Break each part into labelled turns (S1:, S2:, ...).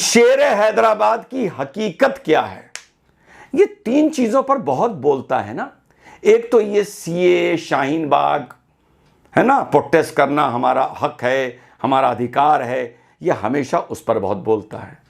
S1: शेर हैदराबाद की हकीकत क्या है। ये तीन चीजों पर बहुत बोलता है ना। एक तो ये सीए, शाहीन बाग है ना, प्रोटेस्ट करना हमारा हक है, हमारा अधिकार है, ये हमेशा उस पर बहुत बोलता है।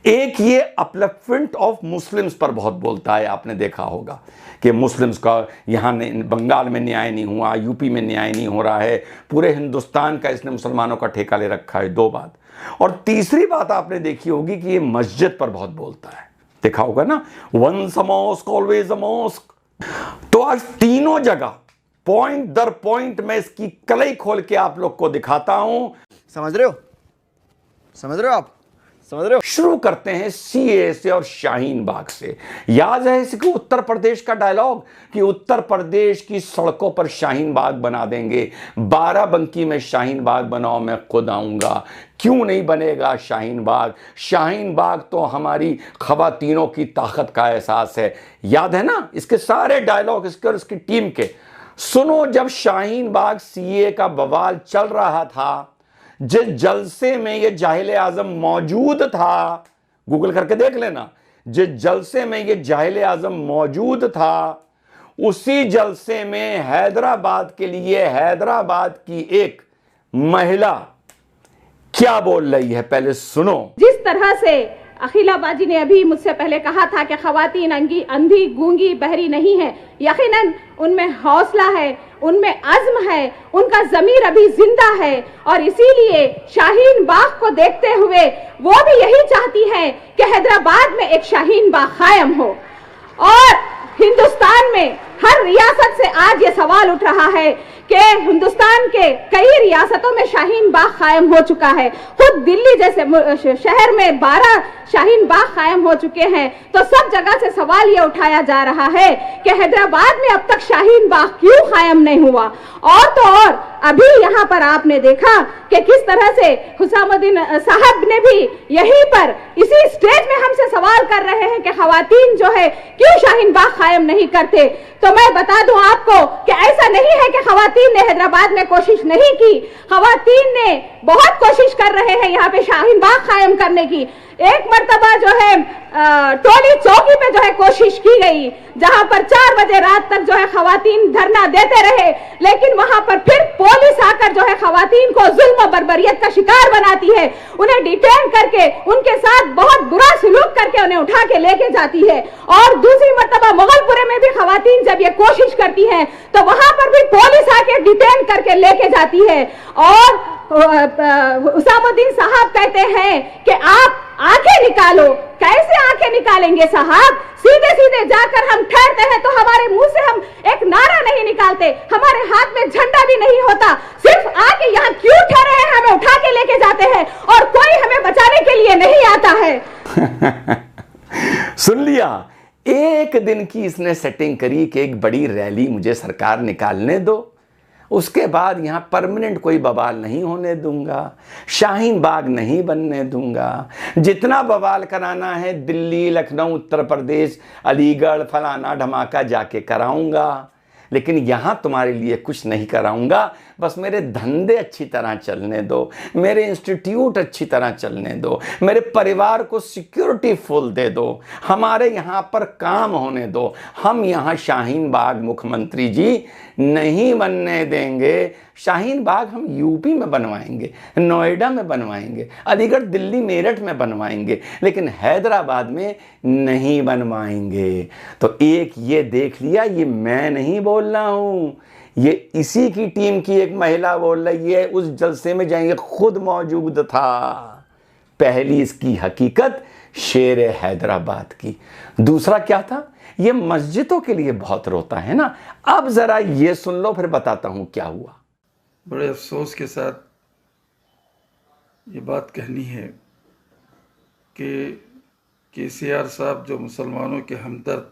S1: एक ये अपलिफ्टमेंट ऑफ मुस्लिम्स पर बहुत बोलता है। आपने देखा होगा कि मुस्लिम्स का यहाँ बंगाल में न्याय नहीं हुआ, यूपी में न्याय नहीं हो रहा है, पूरे हिंदुस्तान का इसने मुसलमानों का ठेका ले रखा है। दो बात। और तीसरी बात आपने देखी होगी कि ये मस्जिद पर बहुत बोलता है। देखा होगा ना, once a mosque always a mosque. तो आज तीनों जगह पॉइंट दर पॉइंट मैं इसकी कलई खोल के आप लोग को दिखाता हूं।
S2: समझ रहे हो आप? समझ रहे हो?
S1: शुरू करते हैं सीए से और शाहीन बाग से। याद है इसको उत्तर प्रदेश का डायलॉग कि उत्तर प्रदेश की सड़कों पर शाहीन बाग बना देंगे, बाराबंकी में शाहीन बाग बनाओ, मैं खुद आऊंगा। क्यों नहीं बनेगा शाहीन बाग? शाहीन बाग तो हमारी खवातीनों की ताकत का एहसास है। याद है ना इसके सारे डायलॉग, इसके और इसकी टीम के। सुनो, जब शाहीन बाग सीए का बवाल चल रहा था, जिस जलसे में ये जाहिल आजम मौजूद था, गूगल करके देख लेना, जिस जलसे में ये जाहिल आजम मौजूद था, उसी जलसे में हैदराबाद के लिए हैदराबाद की एक महिला क्या बोल रही है, पहले सुनो।
S3: जिस तरह से अखिला बाजी ने अभी मुझसे पहले कहा था कि खवातीन अंधी, गूंगी, बहरी नहीं है, यकीनन उनमें हौसला है, उनमें अज़्म है, उनका ज़मीर अभी जिंदा है। और इसीलिए शाहीन बाग को देखते हुए वो भी यही चाहती है कि हैदराबाद में एक शाहीन बाग कायम हो। और हिंदुस्तान में हर रियासत से आज ये सवाल उठ रहा है कि हिंदुस्तान के कई रियासतों में शाहीन बाग कायम हो चुका है। खुद दिल्ली जैसे शहर में 12 शाहीन बाग कायम हो चुके हैं। तो सब जगह से सवाल ये उठाया जा रहा है कि हैदराबाद में अब तक शाहीन बाग क्यों कायम नहीं हुआ। और तो और अभी यहाँ पर आपने देखा कि किस तरह से हुसामुद्दीन साहब ने भी यहीं पर इसी स्टेज में हमसे सवाल कर रहे हैं कि खवातीन जो है क्यों शाहीन बाग कायम नहीं करते। तो मैं बता दूं आपको कि ऐसा नहीं है कि खवातीन ने हैदराबाद में कोशिश नहीं की। खवातीन ने बहुत कोशिश कर रहे हैं यहाँ पे शाहीन बाग कायम करने की। एक मर्तबा जो है टोली चौकी पे जो है कोशिश की गई, जहां पर 4 बजे रात तक जो है खवातीन धरना देते रहे, लेकिन वहां पर फिर पुलिस आकर जो है खवातीन को जुल्म बर्बरियत का शिकार बनाती है, उन्हें डिटेन करके उनके साथ बहुत बुरा सलूक करके उन्हें उठा के लेके जाती है। और दूसरी मर्तबा मुगलपुरे में भी खवातीन जब ये कोशिश करती हैं तो वहां पर भी पुलिस आके डिटेन करके लेके जाती है। और हुसामुद्दीन साहब कहते हैं कि आप आंखें निकालो। कैसे आंखें निकालेंगे साहब? सीधे सीधे जाकर हम ठहरते हैं तो हमारे मुंह से हम एक नारा नहीं निकालते, हमारे हाथ में झंडा भी नहीं होता, सिर्फ आके यहाँ क्यों ठहरे हैं, हमें उठा के लेके जाते हैं और कोई हमें बचाने के लिए नहीं आता है।
S1: सुन लिया, एक दिन की इसने सेटिंग करी कि एक बड़ी रैली मुझे सरकार निकालने दो, उसके बाद यहाँ परमानेंट कोई बवाल नहीं होने दूंगा, शाहीन बाग नहीं बनने दूंगा, जितना बवाल कराना है दिल्ली, लखनऊ, उत्तर प्रदेश, अलीगढ़, फलाना ढमाका जाके कराऊंगा, लेकिन यहाँ तुम्हारे लिए कुछ नहीं कराऊंगा। बस मेरे धंधे अच्छी तरह चलने दो, मेरे इंस्टीट्यूट अच्छी तरह चलने दो, मेरे परिवार को सिक्योरिटी फुल दे दो, हमारे यहाँ पर काम होने दो। हम यहाँ शाहीन बाग मुख्यमंत्री जी नहीं बनने देंगे। शाहीन बाग हम यूपी में बनवाएंगे, नोएडा में बनवाएंगे, अलीगढ़, दिल्ली, मेरठ में बनवाएंगे, लेकिन हैदराबाद में नहीं बनवाएंगे। तो एक ये देख लिया, ये मैं नहीं बोल रहा हूँ, ये इसी की टीम की एक महिला बोल रही है, उस जलसे में जाएंगे, खुद मौजूद था। पहली इसकी हकीकत शेर हैदराबाद की। दूसरा क्या था, ये मस्जिदों के लिए बहुत रोता है ना। अब जरा ये सुन लो, फिर बताता हूं क्या हुआ।
S4: बड़े अफसोस के साथ ये बात कहनी है कि केसीआर साहब जो मुसलमानों के हमदर्द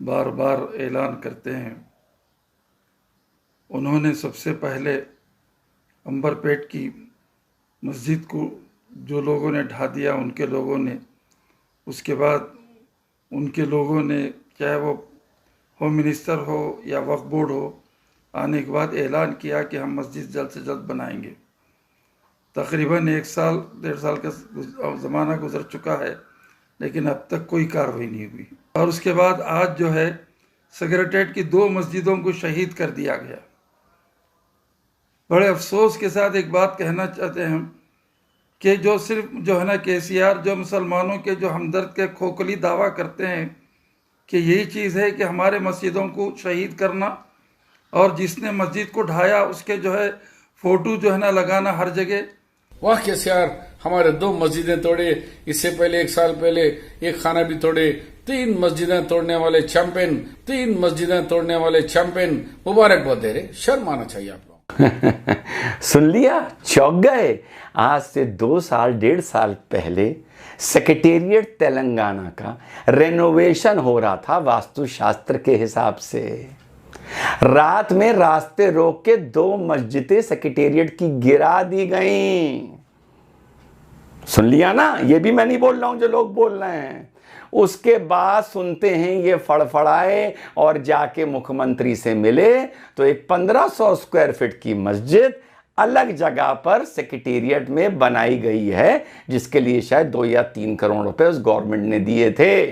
S4: बार बार ऐलान करते हैं, उन्होंने सबसे पहले अंबरपेट की मस्जिद को जो लोगों ने ढा दिया, उनके लोगों ने, उसके बाद उनके लोगों ने, चाहे वो होम मिनिस्टर हो या वक्फ बोर्ड हो, आने के बाद ऐलान किया कि हम मस्जिद जल्द से जल्द बनाएंगे। तकरीबन 1 साल 1.5 साल का ज़माना गुजर चुका है, लेकिन अब तक कोई कार्रवाई नहीं हुई। और उसके बाद आज जो है सेक्रेटेरिएट की 2 मस्जिदों को शहीद कर दिया गया। बड़े अफसोस के साथ एक बात कहना चाहते हैं हम कि जो सिर्फ जो है ना केसीआर जो मुसलमानों के जो हमदर्द के खोखली दावा करते हैं कि यही चीज़ है कि हमारे मस्जिदों को शहीद करना, और जिसने मस्जिद को ढाया उसके जो है फोटो जो है ना लगाना हर जगह।
S5: वाह केसीआर, हमारे 2 मस्जिदें तोड़े, इससे पहले 1 साल पहले एक खाना भी तोड़े, 3 मस्जिदें तोड़ने वाले चैंपियन, 3 मस्जिदें तोड़ने वाले चैंपियन, मुबारकबाद दे रहे। शर्म आना चाहिए आप लोग।
S1: सुन लिया, चौंक गए। आज से 2 साल 1.5 साल पहले सेक्रेटेरिएट तेलंगाना का रेनोवेशन हो रहा था वास्तुशास्त्र के हिसाब से। रात में रास्ते रोक के 2 मस्जिदें सेक्रेटेरिएट की गिरा दी गईं। सुन लिया ना, ये भी मैं नहीं बोल रहा हूं जो लोग बोल रहे हैं। उसके बाद सुनते हैं ये फड़फड़ाए और जाके मुख्यमंत्री से मिले तो एक 1500 स्क्वायर फीट की मस्जिद अलग जगह पर सेक्रेटेरिएट में बनाई गई है, जिसके लिए शायद 2 या 3 करोड़ रुपए उस गवर्नमेंट ने दिए थे।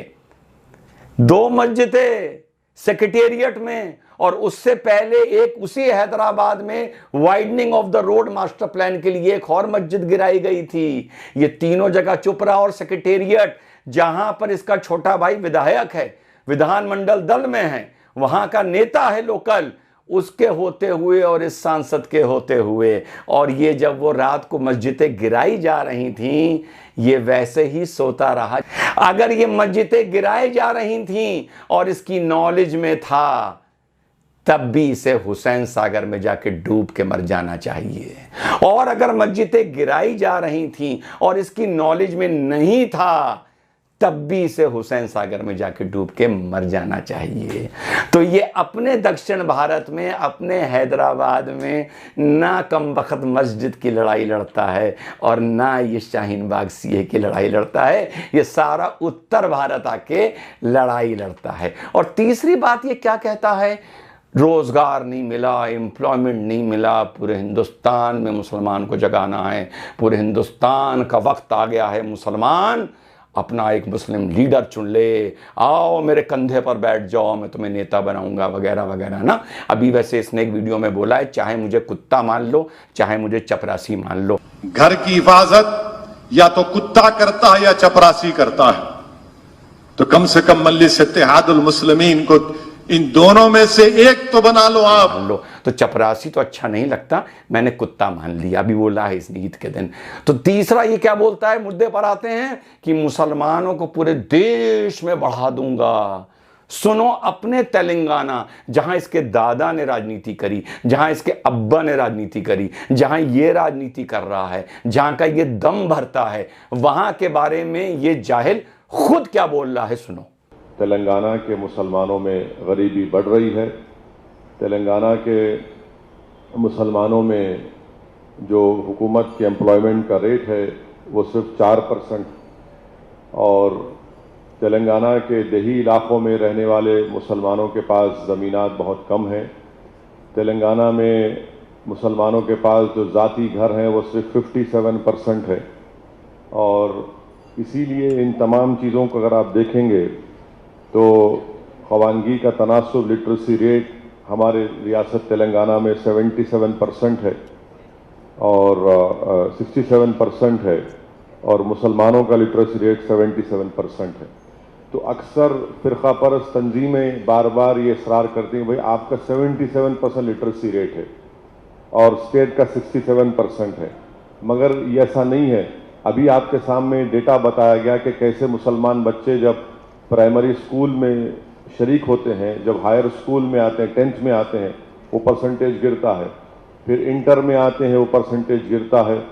S1: 2 मस्जिदें सेक्रेटेरिएट में, और उससे पहले एक उसी हैदराबाद में widening of the road master plan के लिए एक और मस्जिद गिराई गई थी। ये तीनों जगह चुप रहा, और सेक्रेटेरिएट जहां पर इसका छोटा भाई विधायक है, विधानमंडल दल में है, वहां का नेता है लोकल, उसके होते हुए और इस सांसद के होते हुए, और ये जब वो रात को मस्जिदें गिराई जा रही थीं, ये वैसे ही सोता रहा। अगर ये मस्जिदें गिराई जा रही थीं और इसकी नॉलेज में था, तब भी इसे हुसैन सागर में जाके डूब के मर जाना चाहिए। और अगर मस्जिदें गिराई जा रही थीं और इसकी नॉलेज में नहीं था, तब भी इसे हुसैन सागर में जाके डूब के मर जाना चाहिए। तो ये अपने दक्षिण भारत में, अपने हैदराबाद में ना कमबख्त मस्जिद की लड़ाई लड़ता है और ना ये शाहीन बाग सीए की लड़ाई लड़ता है, ये सारा उत्तर भारत आके लड़ाई लड़ता है। और तीसरी बात ये क्या कहता है, रोज़गार नहीं मिला, एम्प्लॉयमेंट नहीं मिला, पूरे हिंदुस्तान में मुसलमान को जगाना है, पूरे हिंदुस्तान का वक्त आ गया है, मुसलमान अपना एक मुस्लिम लीडर चुन ले, आओ मेरे कंधे पर बैठ जाओ, मैं तुम्हें नेता बनाऊंगा वगैरह वगैरह ना। अभी वैसे इसने एक वीडियो में बोला है, चाहे मुझे कुत्ता मान लो, चाहे मुझे चपरासी मान लो।
S6: घर की हिफाजत या तो कुत्ता करता है या चपरासी करता है, तो कम से कम मजलिस इत्तेहादुल मुस्लिमीन को इन दोनों में से एक तो बना लो आप।
S1: मान लो तो चपरासी तो अच्छा नहीं लगता, मैंने कुत्ता मान लिया, अभी बोला है इस ईद के दिन। तो तीसरा ये क्या बोलता है, मुद्दे पर आते हैं कि मुसलमानों को पूरे देश में बढ़ा दूंगा। सुनो, अपने तेलंगाना जहां इसके दादा ने राजनीति करी, जहां इसके अब्बा ने राजनीति करी, जहां ये राजनीति कर रहा है, जहां का ये दम भरता है, वहां के बारे में ये जाहिल खुद क्या बोल रहा है, सुनो।
S7: तेलंगाना के मुसलमानों में गरीबी बढ़ रही है। तेलंगाना के मुसलमानों में जो हुकूमत के एम्प्लॉयमेंट का रेट है वो सिर्फ 4%, और तेलंगाना के देही इलाकों में रहने वाले मुसलमानों के पास ज़मीनात बहुत कम हैं। तेलंगाना में मुसलमानों के पास जो ज़ाती घर हैं वो सिर्फ 57% है, और इसीलिए इन तमाम चीज़ों को अगर आप देखेंगे तो खवानगी का तनासुब लिटरेसी रेट हमारे रियासत तेलंगाना में 77% है और 67% है, और मुसलमानों का लिटरेसी रेट 77% है। तो अक्सर फ़िरक़ा परस्त तंजीमें बार बार ये इसरार करती हैं, भाई आपका 77% लिटरेसी रेट है और स्टेट का 67% है, मगर ये ऐसा नहीं है। अभी आपके सामने डेटा बताया गया कि कैसे मुसलमान बच्चे जब प्राइमरी स्कूल में शरीक होते हैं, जब हायर स्कूल में आते हैं, 10th में आते हैं, वो परसेंटेज गिरता है, फिर इंटर में आते हैं वो परसेंटेज गिरता है,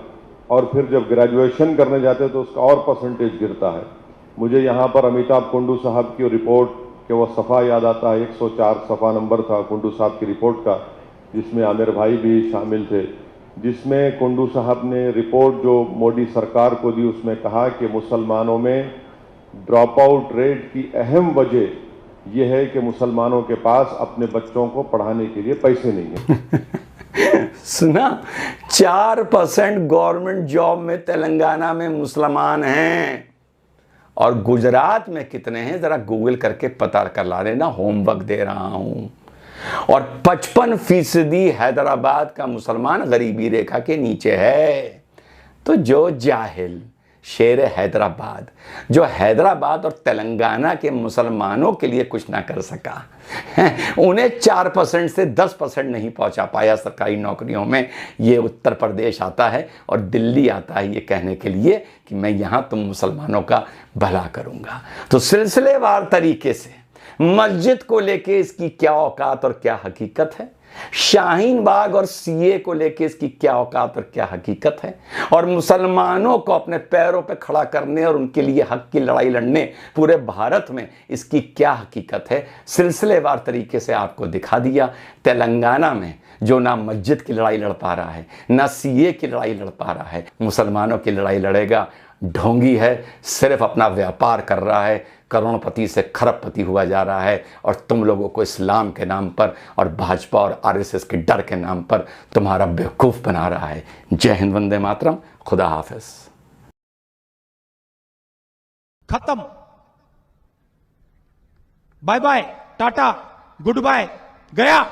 S7: और फिर जब ग्रेजुएशन करने जाते हैं तो उसका और परसेंटेज गिरता है। मुझे यहाँ पर अमिताभ कुंडू साहब की रिपोर्ट के वो सफ़ा याद आता है, 104 सफ़ा नंबर था कुंडू साहब की रिपोर्ट का, जिसमें आमिर भाई भी शामिल थे, जिसमें कुंडू साहब ने रिपोर्ट जो मोदी सरकार को दी उसमें कहा कि मुसलमानों में ड्रॉप आउट रेट की अहम वजह यह है कि मुसलमानों के पास अपने बच्चों को पढ़ाने के लिए पैसे नहीं है।
S1: सुना, 4% गवर्नमेंट जॉब में तेलंगाना में मुसलमान हैं। और गुजरात में कितने हैं जरा गूगल करके पता कर ला लेना, होमवर्क दे रहा हूं। और 55% हैदराबाद का मुसलमान गरीबी रेखा के नीचे है। तो जो जाहिल शेर हैदराबाद, जो हैदराबाद और तेलंगाना के मुसलमानों के लिए कुछ ना कर सका, उन्हें 4% से 10% नहीं पहुंचा पाया सरकारी नौकरियों में, ये उत्तर प्रदेश आता है और दिल्ली आता है ये कहने के लिए कि मैं यहां तुम मुसलमानों का भला करूंगा। तो सिलसिलेवार तरीके से मस्जिद को लेके इसकी क्या औकात और क्या हकीकत है, शाहीन बाग और सीए को लेके इसकी क्या औकात और क्या हकीकत है, और मुसलमानों को अपने पैरों पे खड़ा करने और उनके लिए हक की लड़ाई लड़ने पूरे भारत में इसकी क्या हकीकत है, सिलसिलेवार तरीके से आपको दिखा दिया। तेलंगाना में जो ना मस्जिद की लड़ाई लड़ पा रहा है, ना सीए की लड़ाई लड़ पा रहा है, मुसलमानों की लड़ाई लड़ेगा। ढोंगी है, सिर्फ अपना व्यापार कर रहा है, करोड़पति से खरबपति हुआ जा रहा है, और तुम लोगों को इस्लाम के नाम पर और भाजपा और आरएसएस के डर के नाम पर तुम्हारा बेवकूफ़ बना रहा है। जय हिंद, वंदे मातरम, खुदा हाफिज।
S8: खत्म, bye bye, tata, goodbye, गया।